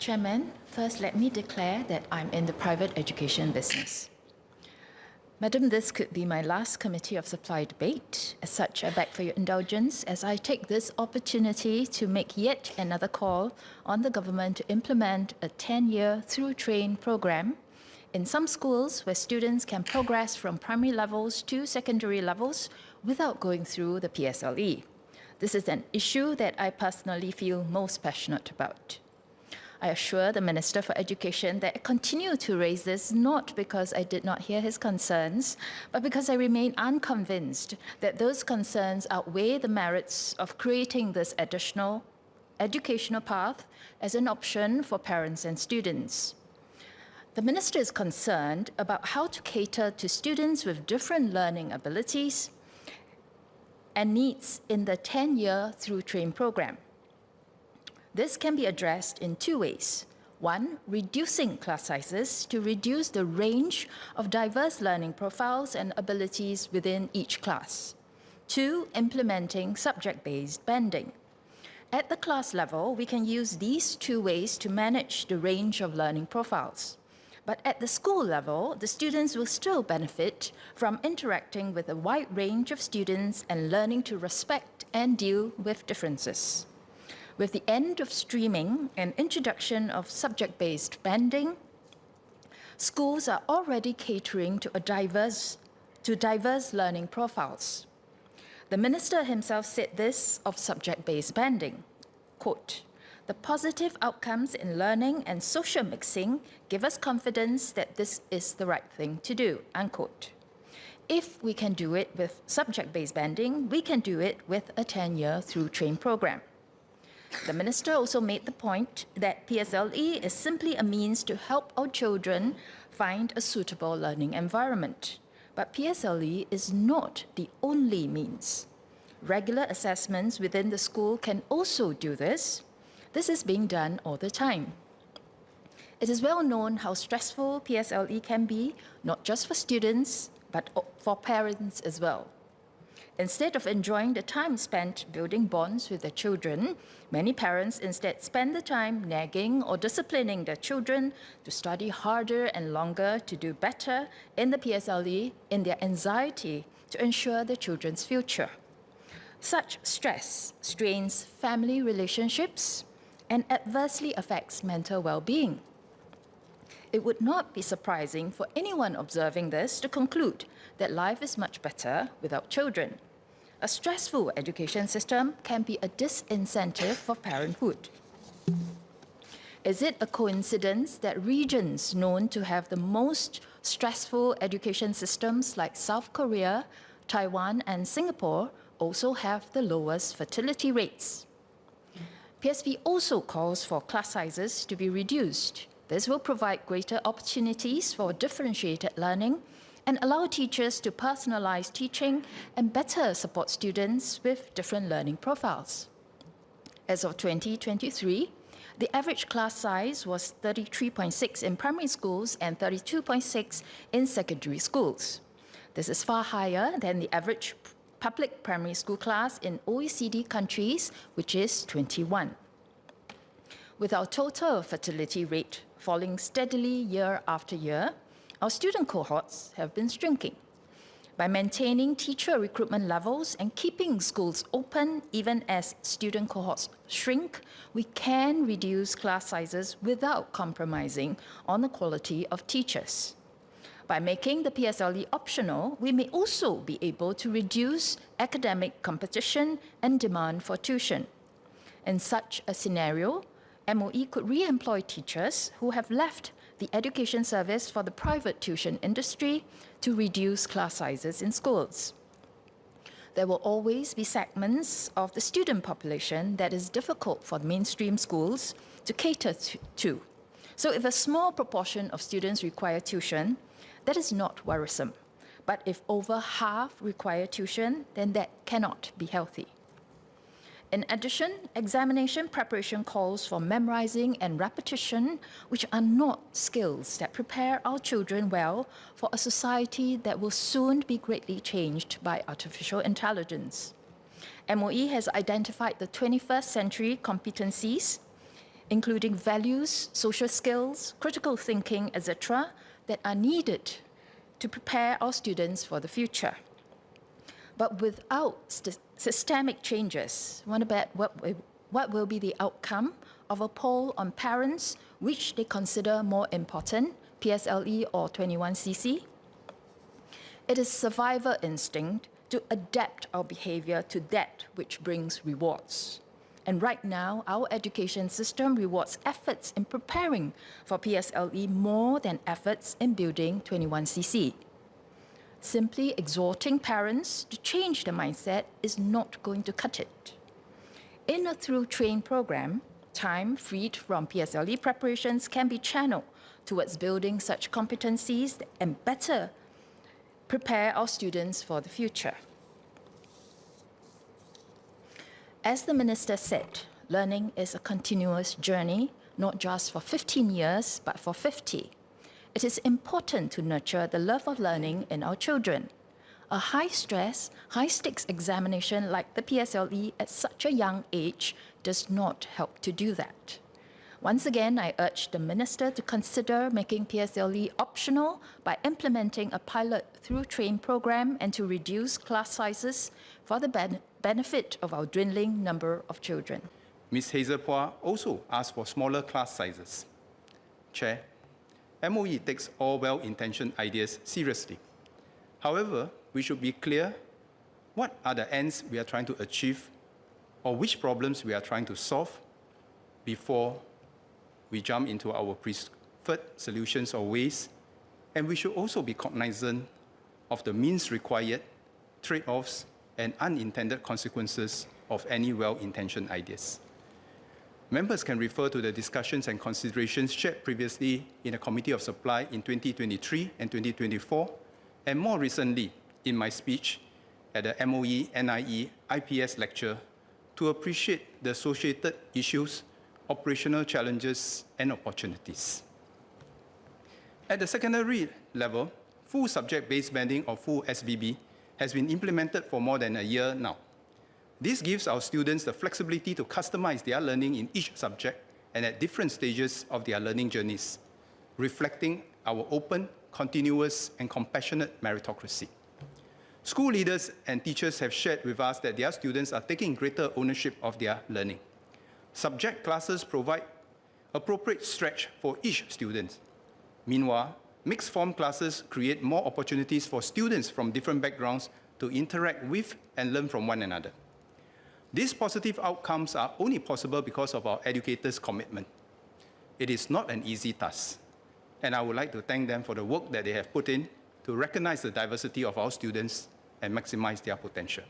Chairman, first let me declare that I'm in the private education business. Madam, this could be my last Committee of Supply debate. As such, I beg for your indulgence as I take this opportunity to make yet another call on the government to implement a 10-year through-train program in some schools where students can progress from primary levels to secondary levels without going through the PSLE. This is an issue that I personally feel most passionate about. I assure the Minister for Education that I continue to raise this not because I did not hear his concerns, but because I remain unconvinced that those concerns outweigh the merits of creating this additional educational path as an option for parents and students. The Minister is concerned about how to cater to students with different learning abilities and needs in the 10-year through-train program. This can be addressed in two ways. One, reducing class sizes to reduce the range of diverse learning profiles and abilities within each class. Two, implementing subject-based banding. At the class level, we can use these two ways to manage the range of learning profiles. But at the school level, the students will still benefit from interacting with a wide range of students and learning to respect and deal with differences. With the end of streaming and introduction of subject-based banding, schools are already catering to diverse learning profiles. The Minister himself said this of subject-based banding, quote, "The positive outcomes in learning and social mixing give us confidence that this is the right thing to do," unquote. If we can do it with subject-based banding, we can do it with a 10-year through-train program. The Minister also made the point that PSLE is simply a means to help our children find a suitable learning environment. But PSLE is not the only means. Regular assessments within the school can also do this. This is being done all the time. It is well known how stressful PSLE can be, not just for students, but for parents as well. Instead of enjoying the time spent building bonds with their children, many parents instead spend the time nagging or disciplining their children to study harder and longer to do better in the PSLE in their anxiety to ensure their children's future. Such stress strains family relationships and adversely affects mental well-being. It would not be surprising for anyone observing this to conclude that life is much better without children. A stressful education system can be a disincentive for parenthood. Is it a coincidence that regions known to have the most stressful education systems like South Korea, Taiwan, and Singapore also have the lowest fertility rates? PSV also calls for class sizes to be reduced. This will provide greater opportunities for differentiated learning and allow teachers to personalize teaching and better support students with different learning profiles. As of 2023, the average class size was 33.6 in primary schools and 32.6 in secondary schools. This is far higher than the average public primary school class in OECD countries, which is 21. With our total fertility rate falling steadily year after year, our student cohorts have been shrinking. By maintaining teacher recruitment levels and keeping schools open even as student cohorts shrink, we can reduce class sizes without compromising on the quality of teachers. By making the PSLE optional, we may also be able to reduce academic competition and demand for tuition. In such a scenario, MOE could re-employ teachers who have left the education service for the private tuition industry to reduce class sizes in schools. There will always be segments of the student population that is difficult for mainstream schools to cater to. So if a small proportion of students require tuition, that is not worrisome. But if over half require tuition, then that cannot be healthy. In addition, examination preparation calls for memorizing and repetition, which are not skills that prepare our children well for a society that will soon be greatly changed by artificial intelligence. MOE has identified the 21st century competencies including values, social skills, critical thinking, etc., that are needed to prepare our students for the future. But without systemic changes, what will be the outcome of a poll on parents which they consider more important, PSLE or 21cc? It is survival instinct to adapt our behavior to that which brings rewards. And right now, our education system rewards efforts in preparing for PSLE more than efforts in building 21cc. Simply exhorting parents to change their mindset is not going to cut it. In a through-train program, time freed from PSLE preparations can be channeled towards building such competencies and better prepare our students for the future. As the Minister said, learning is a continuous journey, not just for 15 years, but for 50. It is important to nurture the love of learning in our children. A high-stress, high-stakes examination like the PSLE at such a young age does not help to do that. Once again, I urge the Minister to consider making PSLE optional by implementing a pilot through-train program and to reduce class sizes for the benefit of our dwindling number of children. Ms. Hazel also asked for smaller class sizes. Chair, MOE takes all well-intentioned ideas seriously. However, we should be clear what are the ends we are trying to achieve or which problems we are trying to solve before we jump into our preferred solutions or ways, and we should also be cognizant of the means required, trade-offs, and unintended consequences of any well-intentioned ideas. Members can refer to the discussions and considerations shared previously in the Committee of Supply in 2023 and 2024, and more recently in my speech at the MOE NIE IPS lecture to appreciate the associated issues, operational challenges, and opportunities. At the secondary level, full subject-based banding or full SBB has been implemented for more than a year now. This gives our students the flexibility to customize their learning in each subject and at different stages of their learning journeys, reflecting our open, continuous, and compassionate meritocracy. School leaders and teachers have shared with us that their students are taking greater ownership of their learning. Subject classes provide appropriate stretch for each student. Meanwhile, mixed-form classes create more opportunities for students from different backgrounds to interact with and learn from one another. These positive outcomes are only possible because of our educators' commitment. It is not an easy task, and I would like to thank them for the work that they have put in to recognize the diversity of our students and maximize their potential.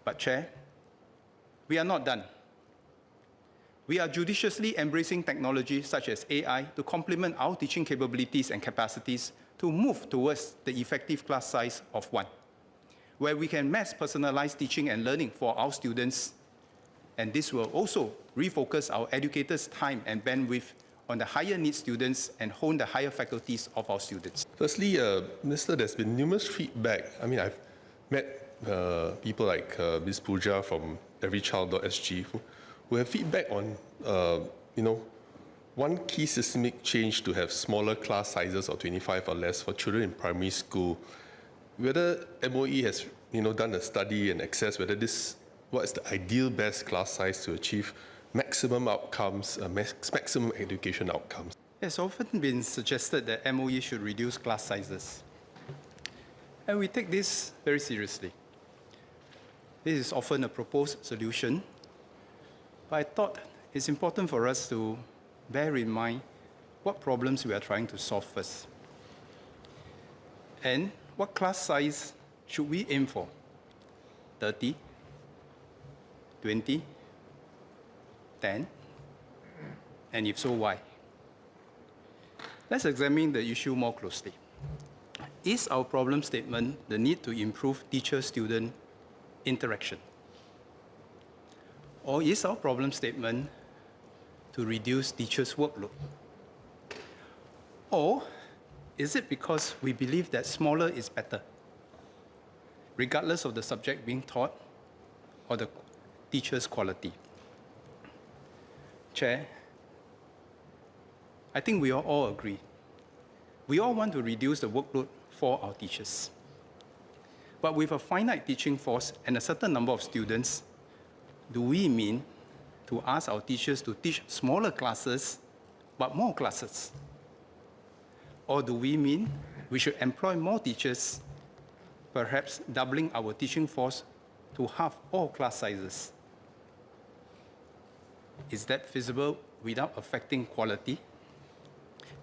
But, Chair, we are not done. We are judiciously embracing technology such as AI to complement our teaching capabilities and capacities to move towards the effective class size of 1, where we can mass personalize teaching and learning for our students, and this will also refocus our educators' time and bandwidth on the higher needs students and hone the higher faculties of our students. Firstly, Minister, there's been numerous feedback. I mean, I've met people like Ms. Pooja from everychild.sg who have feedback on, one key systemic change to have smaller class sizes of 25 or less for children in primary school. Whether MOE has, done a study and assessed whether what is the ideal best class size to achieve maximum outcomes, maximum education outcomes. It's often been suggested that MOE should reduce class sizes. And we take this very seriously. This is often a proposed solution, but I thought it's important for us to bear in mind what problems we are trying to solve first. And what class size should we aim for? 30, 20, 10? And if so, why? Let's examine the issue more closely. Is our problem statement the need to improve teacher-student interaction? Or is our problem statement to reduce teachers' workload? Or is it because we believe that smaller is better, regardless of the subject being taught or the teacher's quality? Chair, I think we all agree. We all want to reduce the workload for our teachers. But with a finite teaching force and a certain number of students, do we mean to ask our teachers to teach smaller classes, but more classes? Or do we mean we should employ more teachers, perhaps doubling our teaching force to half all class sizes? Is that feasible without affecting quality?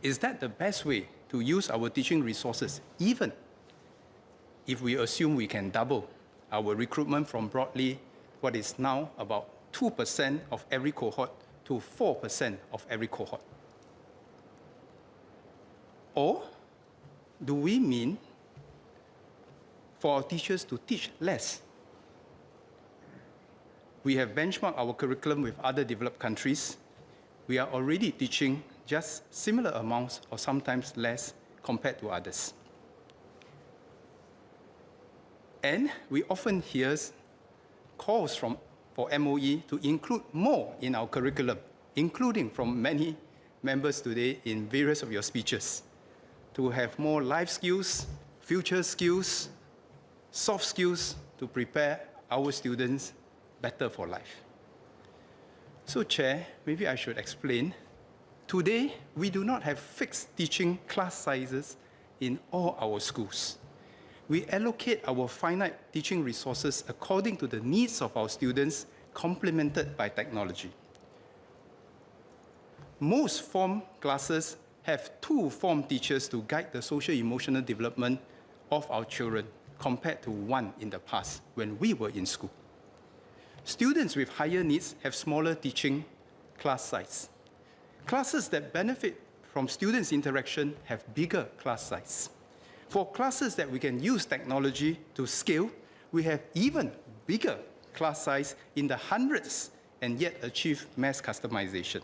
Is that the best way to use our teaching resources, even if we assume we can double our recruitment from broadly what is now about 2% of every cohort to 4% of every cohort? Or do we mean for our teachers to teach less? We have benchmarked our curriculum with other developed countries. We are already teaching just similar amounts or sometimes less compared to others. And we often hear calls for MOE to include more in our curriculum, including from many members today in various of your speeches, to have more life skills, future skills, soft skills to prepare our students better for life. So, Chair, maybe I should explain. Today, we do not have fixed teaching class sizes in all our schools. We allocate our finite teaching resources according to the needs of our students, complemented by technology. Most form classes have 2 form teachers to guide the social-emotional development of our children, compared to 1 in the past when we were in school. Students with higher needs have smaller teaching class size. Classes that benefit from students' interaction have bigger class size. For classes that we can use technology to scale, we have even bigger class size in the hundreds and yet achieve mass customization.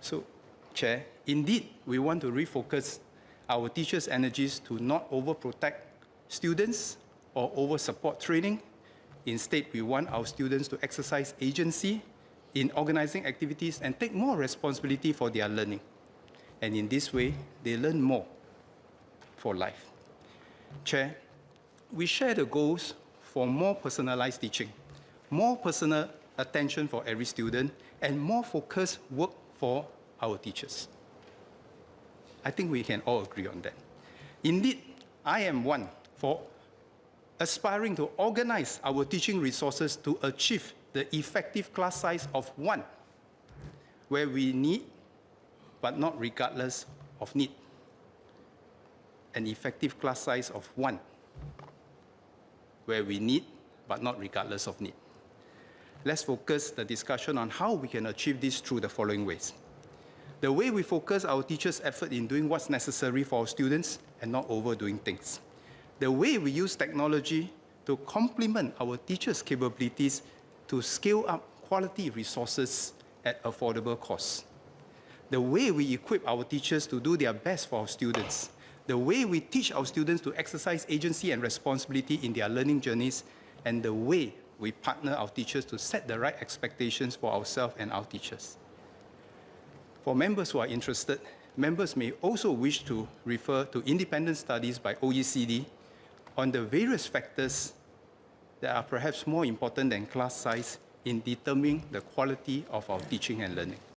So, Chair, indeed, we want to refocus our teachers' energies to not overprotect students or over-support training. Instead, we want our students to exercise agency in organizing activities and take more responsibility for their learning. And in this way, they learn more for life. Chair, we share the goals for more personalized teaching, more personal attention for every student, and more focused work for our teachers. I think we can all agree on that. Indeed, I am one for aspiring to organize our teaching resources to achieve the effective class size of 1, where we need, but not regardless of need. An effective class size of 1, where we need, but not regardless of need. Let's focus the discussion on how we can achieve this through the following ways. The way we focus our teachers' effort in doing what's necessary for our students and not overdoing things. The way we use technology to complement our teachers' capabilities to scale up quality resources at affordable costs. The way we equip our teachers to do their best for our students. The way we teach our students to exercise agency and responsibility in their learning journeys, and the way we partner our teachers to set the right expectations for ourselves and our teachers. For members who are interested, members may also wish to refer to independent studies by OECD on the various factors that are perhaps more important than class size in determining the quality of our teaching and learning.